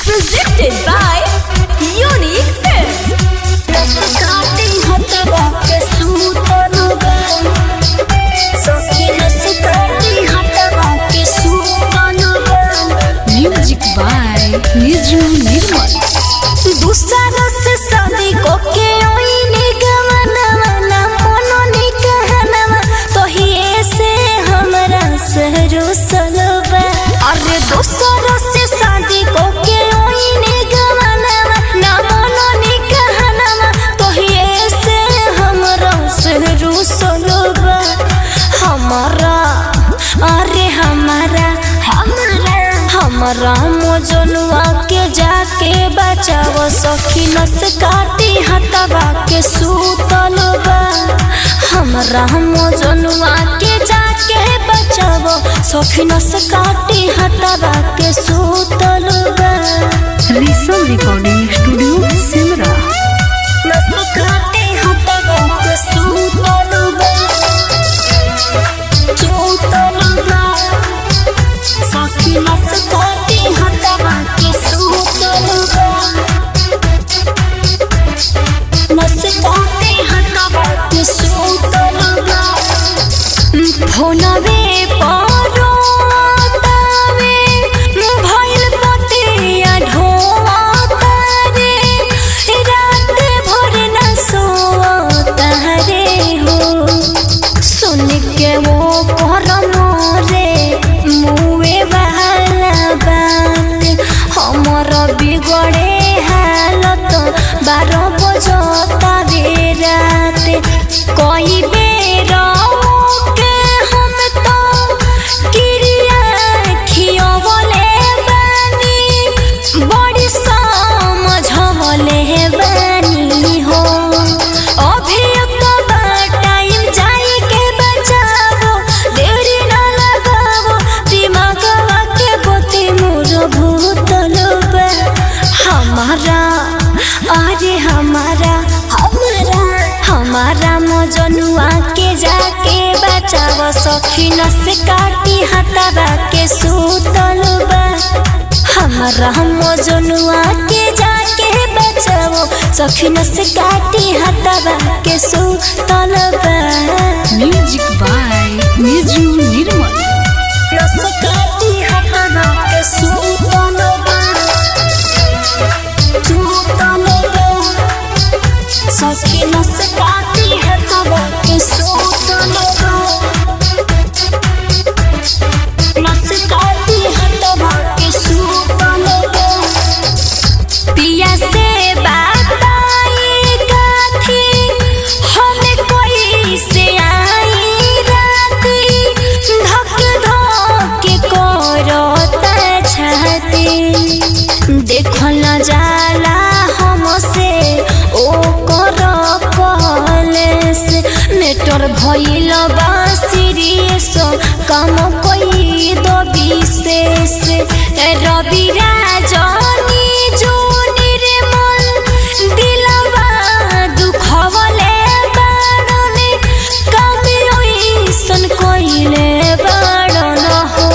Presented by Unique Films. Music by Niju Nirmal. दूसरा से शादी को के ओइने गवनवा ना मोनो ने कहनवा तो ही से हमरा सहरो सलबा। अरे दूसरा से शादी को के ओइने गवनवा ना मोनो ने कहनवा तो ही से हमरा सहरो सलबा। हमारा अरे हमारा मोजनुआ के जाके बचाओ सखी नस काटी हटवा के सूतल बा। हमरा मोजनुआ के जाके बचाओ सखी नस काटी हटवा के सूतल बा। Risam Recording Studio Simra. नस काटी हटवा के सूतल बा। सूतल बा सखी नस काटी हटवा के सूतल बा। नस काटी हटवा के सूतल बा। फोनवे पर तावे भइल पतिया ढोता रे रात भर न सोता रे हो। सुन के वो परम रे मुए वाला बात हमर बिगड़े हालत 12 बजता रे रात। कई बेर के हम तो क्रिया खियवले बानी बड़ी समझवले बानी हो। अभी तो टाइम जाई के बचावो देरी न लगावो दिमागवा के गोती मोर भूतल बा। हमारा अरे हमारा मजनुआ के जाके बचाव सखी नस काटी हटवा के सूतल बा। हमारा मजनुआ के जाके बचाव सखी नस काटी हटवा के सूतल बा। Music by Niju Nirmal. नस काटी हटवा के सूतल बा। सूतल बा सखी नस काटी हटवा के सूतल बा। नस काटी हटवा के सूतल बा। पिया से बताई काथी हमें कोई से आई राती धक धक करता छाती। देखल न जाला हमसे ओ कर कॉलेज नेटर भइल बा सीरियस काम कोई दो विशेष। रवि राजनी जोनी रे मन दिलवा दुखवले बाड़ने काम ओइसन कइले बाड़न हो।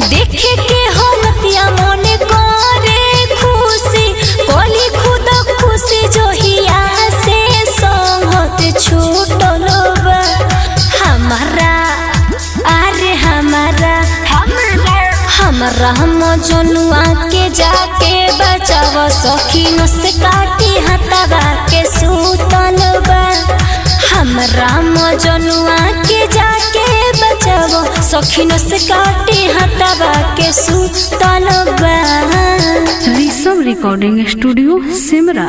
देखे के हमतिया मन करे खुशी कोली खुद खुशी जोहिया से संगत छूटल बा। हमारा मजनुआ के जाके बचाव सखी नस काटी हटवा के सूतल बा। हमरा मजनुआ के जाके बचाव सखी नस काटी हटवा के सूतल बा। Risam Recording Studio Simra.